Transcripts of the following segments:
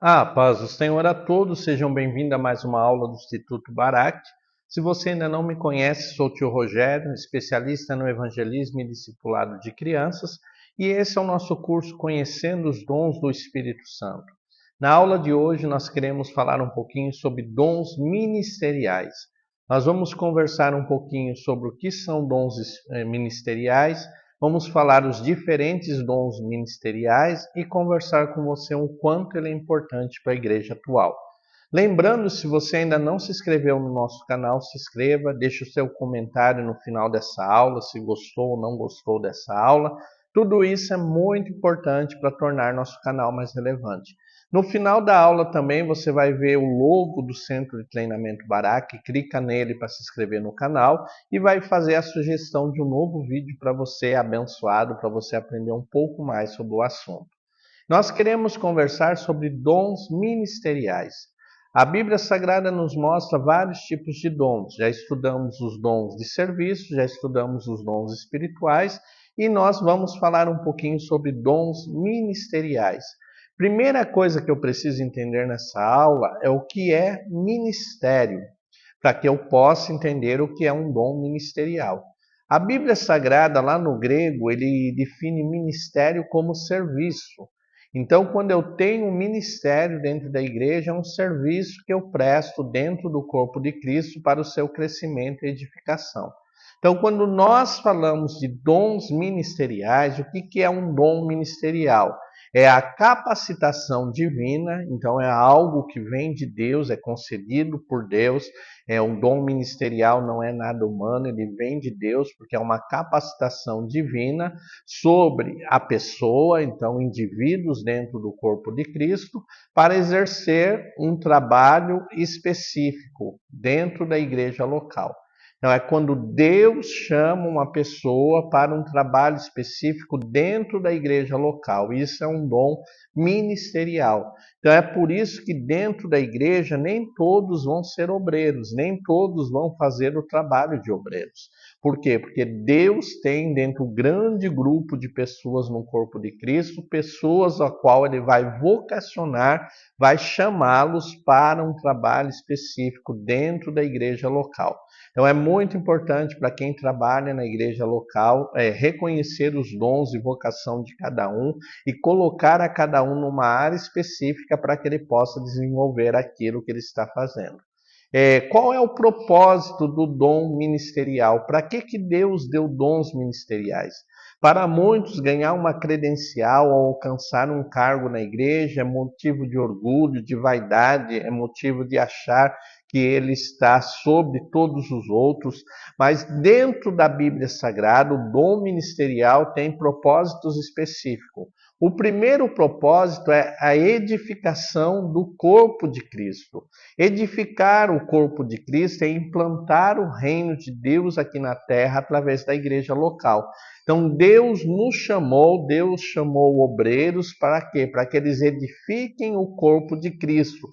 Paz do Senhor a todos, sejam bem-vindos a mais uma aula do Instituto Barak. Se você ainda não me conhece, sou o tio Rogério, especialista no evangelismo e discipulado de crianças, e esse é o nosso curso Conhecendo os Dons do Espírito Santo. Na aula de hoje nós queremos falar um pouquinho sobre dons ministeriais. Nós vamos conversar um pouquinho sobre o que são dons ministeriais. Vamos falar os diferentes dons ministeriais e conversar com você o quanto ele é importante para a igreja atual. Lembrando, se você ainda não se inscreveu no nosso canal, se inscreva, deixe o seu comentário no final dessa aula, se gostou ou não gostou dessa aula. Tudo isso é muito importante para tornar nosso canal mais relevante. No final da aula também você vai ver o logo do Centro de Treinamento Barak, clica nele para se inscrever no canal e vai fazer a sugestão de um novo vídeo para você abençoado, para você aprender um pouco mais sobre o assunto. Nós queremos conversar sobre dons ministeriais. A Bíblia Sagrada nos mostra vários tipos de dons. Já estudamos os dons de serviço, já estudamos os dons espirituais e nós vamos falar um pouquinho sobre dons ministeriais. Primeira coisa que eu preciso entender nessa aula é o que é ministério, para que eu possa entender o que é um dom ministerial. A Bíblia Sagrada, lá no grego, ele define ministério como serviço. Então, quando eu tenho um ministério dentro da igreja, é um serviço que eu presto dentro do corpo de Cristo para o seu crescimento e edificação. Então, quando nós falamos de dons ministeriais, o que é um dom ministerial? É a capacitação divina, então é algo que vem de Deus, é concedido por Deus, é um dom ministerial, não é nada humano, ele vem de Deus, porque é uma capacitação divina sobre a pessoa, então indivíduos dentro do corpo de Cristo, para exercer um trabalho específico dentro da igreja local. Então, é quando Deus chama uma pessoa para um trabalho específico dentro da igreja local. Isso é um dom ministerial. Então, é por isso que dentro da igreja nem todos vão ser obreiros, nem todos vão fazer o trabalho de obreiros. Por quê? Porque Deus tem dentro do grande grupo de pessoas no corpo de Cristo, pessoas a qual ele vai vocacionar, vai chamá-los para um trabalho específico dentro da igreja local. Então é muito importante para quem trabalha na igreja local reconhecer os dons e vocação de cada um e colocar a cada um numa área específica para que ele possa desenvolver aquilo que ele está fazendo. Qual é o propósito do dom ministerial? Para que Deus deu dons ministeriais? Para muitos, ganhar uma credencial ou alcançar um cargo na igreja é motivo de orgulho, de vaidade, é motivo de achar que ele está sobre todos os outros, mas dentro da Bíblia Sagrada, o dom ministerial tem propósitos específicos. O primeiro propósito é a edificação do corpo de Cristo. Edificar o corpo de Cristo é implantar o reino de Deus aqui na terra através da igreja local. Então Deus chamou obreiros para quê? Para que eles edifiquem o corpo de Cristo.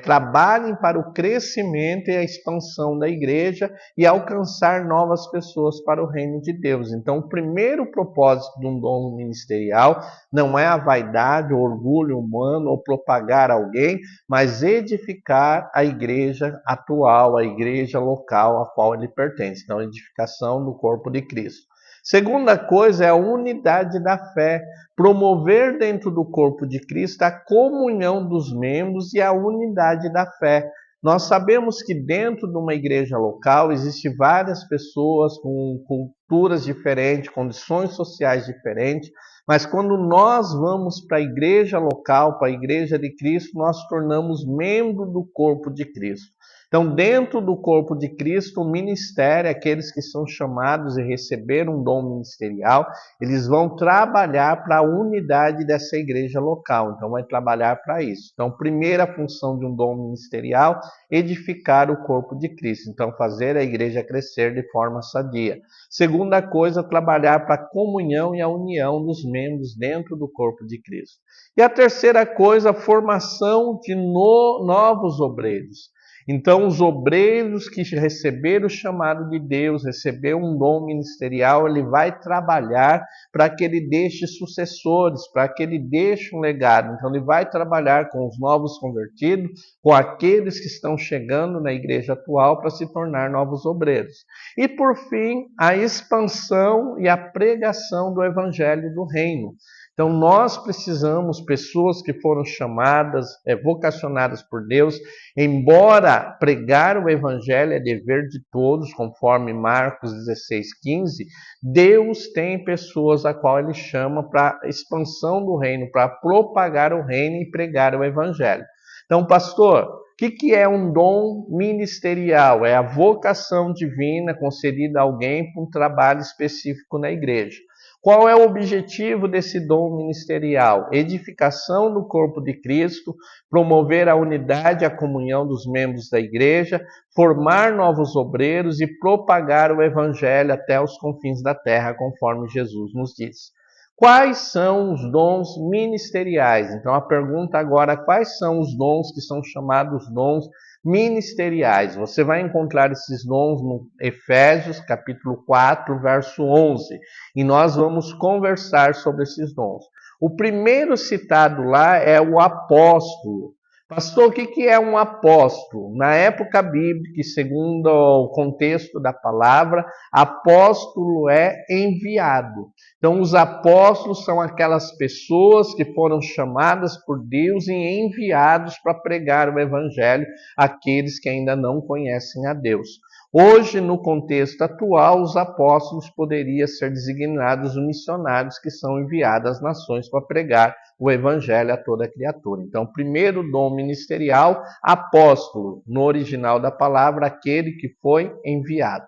Trabalhem para o crescimento e a expansão da igreja e alcançar novas pessoas para o reino de Deus. Então o primeiro propósito de um dom ministerial não é a vaidade, o orgulho humano ou propagar alguém, mas edificar a igreja atual, a igreja local a qual ele pertence. Então, edificação do corpo de Cristo. Segunda coisa é a unidade da fé, promover dentro do corpo de Cristo a comunhão dos membros e a unidade da fé. Nós sabemos que dentro de uma igreja local existem várias pessoas com culturas diferentes, condições sociais diferentes, mas quando nós vamos para a igreja local, para a igreja de Cristo, nós tornamos membro do corpo de Cristo. Então, dentro do corpo de Cristo, o ministério, aqueles que são chamados e receberam um dom ministerial, eles vão trabalhar para a unidade dessa igreja local. Então, vai trabalhar para isso. Então, primeira função de um dom ministerial, edificar o corpo de Cristo. Então, fazer a igreja crescer de forma sadia. Segunda coisa, trabalhar para a comunhão e a união dos membros dentro do corpo de Cristo. E a terceira coisa, a formação de novos obreiros. Então, os obreiros que receberam o chamado de Deus, receberam um dom ministerial, ele vai trabalhar para que ele deixe sucessores, para que ele deixe um legado. Então, ele vai trabalhar com os novos convertidos, com aqueles que estão chegando na igreja atual para se tornar novos obreiros. E, por fim, a expansão e a pregação do evangelho do reino. Então, nós precisamos, pessoas que foram chamadas, vocacionadas por Deus, embora pregar o evangelho é dever de todos, conforme Marcos 16:15, Deus tem pessoas a qual ele chama para a expansão do reino, para propagar o reino e pregar o evangelho. Então, pastor, o que é um dom ministerial? É a vocação divina concedida a alguém para um trabalho específico na igreja. Qual é o objetivo desse dom ministerial? Edificação do corpo de Cristo, promover a unidade e a comunhão dos membros da igreja, formar novos obreiros e propagar o evangelho até os confins da terra, conforme Jesus nos diz. Quais são os dons ministeriais? Então a pergunta agora, quais são os dons que são chamados dons ministeriais? Você vai encontrar esses dons no Efésios, capítulo 4, verso 11. E nós vamos conversar sobre esses dons. O primeiro citado lá é o apóstolo. Pastor, o que é um apóstolo? Na época bíblica, segundo o contexto da palavra, apóstolo é enviado. Então, os apóstolos são aquelas pessoas que foram chamadas por Deus e enviados para pregar o evangelho àqueles que ainda não conhecem a Deus. Hoje, no contexto atual, os apóstolos poderiam ser designados os missionários que são enviados às nações para pregar o evangelho a toda criatura. Então, primeiro dom ministerial, apóstolo, no original da palavra, aquele que foi enviado.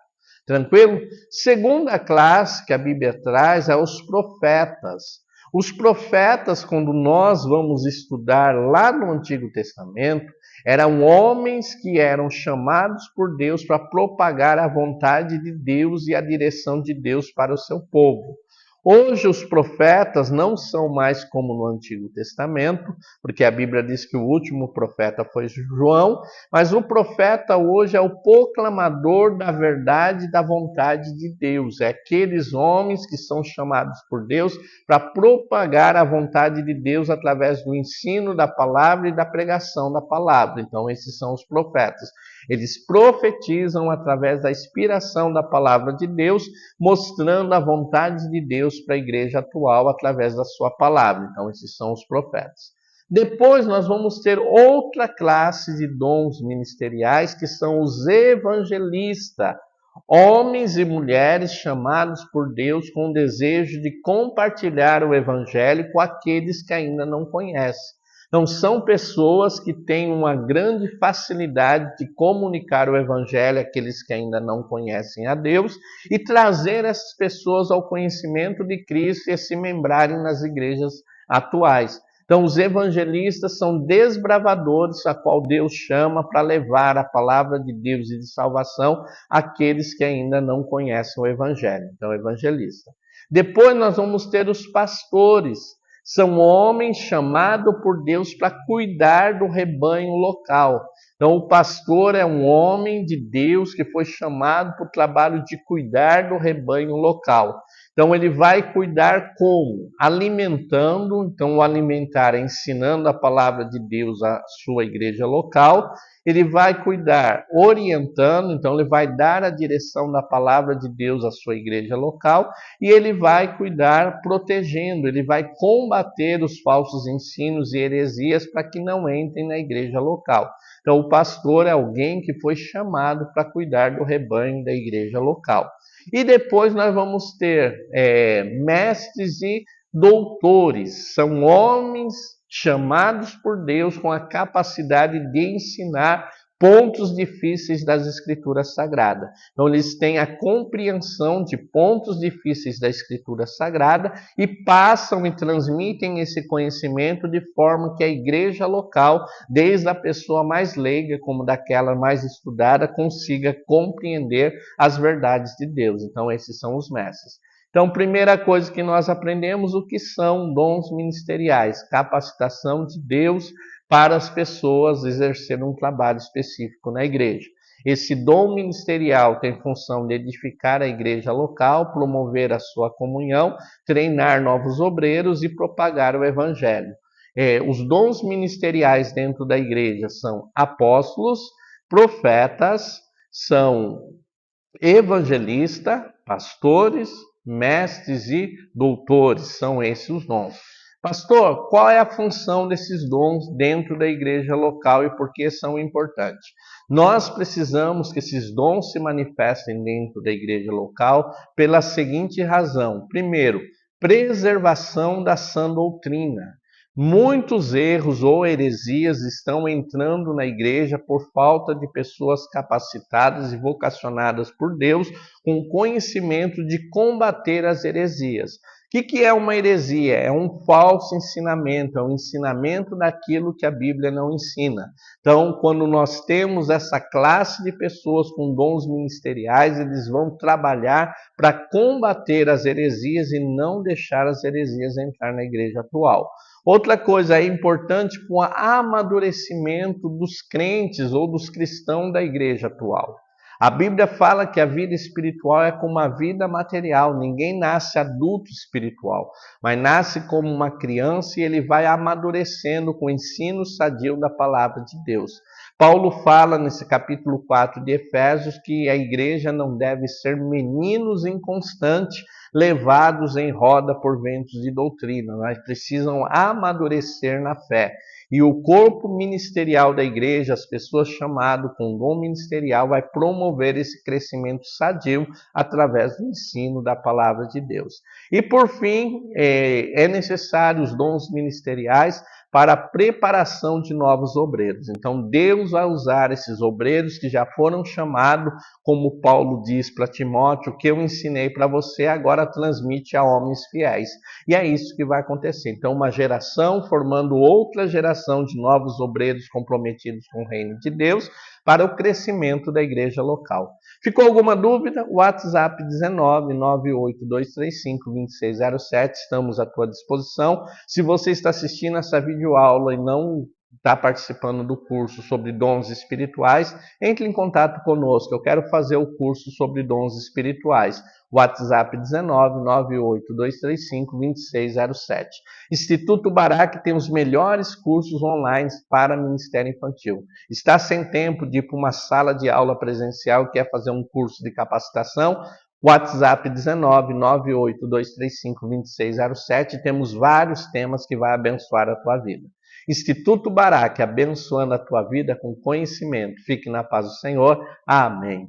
Tranquilo? Segunda classe que a Bíblia traz é os profetas. Os profetas, quando nós vamos estudar lá no Antigo Testamento, eram homens que eram chamados por Deus para propagar a vontade de Deus e a direção de Deus para o seu povo. Hoje os profetas não são mais como no Antigo Testamento, porque a Bíblia diz que o último profeta foi João, mas o profeta hoje é o proclamador da verdade e da vontade de Deus. É aqueles homens que são chamados por Deus para propagar a vontade de Deus através do ensino da palavra e da pregação da palavra. Então esses são os profetas. Eles profetizam através da inspiração da palavra de Deus, mostrando a vontade de Deus para a igreja atual através da sua palavra. Então, esses são os profetas. Depois nós vamos ter outra classe de dons ministeriais, que são os evangelistas. Homens e mulheres chamados por Deus com o desejo de compartilhar o evangelho com aqueles que ainda não conhecem. Então, são pessoas que têm uma grande facilidade de comunicar o evangelho àqueles que ainda não conhecem a Deus e trazer essas pessoas ao conhecimento de Cristo e a se membrarem nas igrejas atuais. Então, os evangelistas são desbravadores a qual Deus chama para levar a palavra de Deus e de salvação àqueles que ainda não conhecem o evangelho. Então, evangelista. Depois nós vamos ter os pastores. São homens chamados por Deus para cuidar do rebanho local. Então, o pastor é um homem de Deus que foi chamado para o trabalho de cuidar do rebanho local. Então, ele vai cuidar como? Alimentando. Então, o alimentar é ensinando a palavra de Deus à sua igreja local. Ele vai cuidar orientando. Então, ele vai dar a direção da palavra de Deus à sua igreja local. E ele vai cuidar protegendo. Ele vai combater os falsos ensinos e heresias para que não entrem na igreja local. Então, o pastor é alguém que foi chamado para cuidar do rebanho da igreja local. E depois nós vamos ter mestres e doutores. São homens chamados por Deus com a capacidade de ensinar pontos difíceis das Escrituras Sagradas. Então, eles têm a compreensão de pontos difíceis da Escritura Sagrada e passam e transmitem esse conhecimento de forma que a igreja local, desde a pessoa mais leiga como daquela mais estudada, consiga compreender as verdades de Deus. Então, esses são os mestres. Então, primeira coisa que nós aprendemos, o que são dons ministeriais? Capacitação de Deus para as pessoas exercerem um trabalho específico na igreja. Esse dom ministerial tem função de edificar a igreja local, promover a sua comunhão, treinar novos obreiros e propagar o evangelho. Os dons ministeriais dentro da igreja são apóstolos, profetas, são evangelistas, pastores, mestres e doutores. São esses os dons. Pastor, qual é a função desses dons dentro da igreja local e por que são importantes? Nós precisamos que esses dons se manifestem dentro da igreja local pela seguinte razão. Primeiro, preservação da sã doutrina. Muitos erros ou heresias estão entrando na igreja por falta de pessoas capacitadas e vocacionadas por Deus com conhecimento de combater as heresias. O que é uma heresia? É um falso ensinamento, é um ensinamento daquilo que a Bíblia não ensina. Então, quando nós temos essa classe de pessoas com dons ministeriais, eles vão trabalhar para combater as heresias e não deixar as heresias entrar na igreja atual. Outra coisa é importante para o amadurecimento dos crentes ou dos cristãos da igreja atual. A Bíblia fala que a vida espiritual é como a vida material. Ninguém nasce adulto espiritual, mas nasce como uma criança e ele vai amadurecendo com o ensino sadio da palavra de Deus. Paulo fala nesse capítulo 4 de Efésios que a igreja não deve ser meninos inconstantes, levados em roda por ventos de doutrina, mas precisam amadurecer na fé. E o corpo ministerial da igreja, as pessoas chamadas com dom ministerial, vai promover esse crescimento sadio através do ensino da palavra de Deus. E por fim, é necessário os dons ministeriais para a preparação de novos obreiros. Então Deus vai usar esses obreiros que já foram chamados, como Paulo diz para Timóteo, o que eu ensinei para você, agora transmite a homens fiéis. E é isso que vai acontecer. Então uma geração formando outra geração de novos obreiros comprometidos com o reino de Deus para o crescimento da igreja local. Ficou alguma dúvida? WhatsApp 19 98235 2607, estamos à tua disposição. Se você está assistindo essa videoaula e não está participando do curso sobre dons espirituais, entre em contato conosco. Eu quero fazer o curso sobre dons espirituais. WhatsApp 19 98235 2607. Instituto Barak tem os melhores cursos online para Ministério Infantil. Está sem tempo de ir para uma sala de aula presencial, quer fazer um curso de capacitação? WhatsApp 19 98235 2607. Temos vários temas que vai abençoar a tua vida. Instituto Barak, abençoando a tua vida com conhecimento. Fique na paz do Senhor. Amém.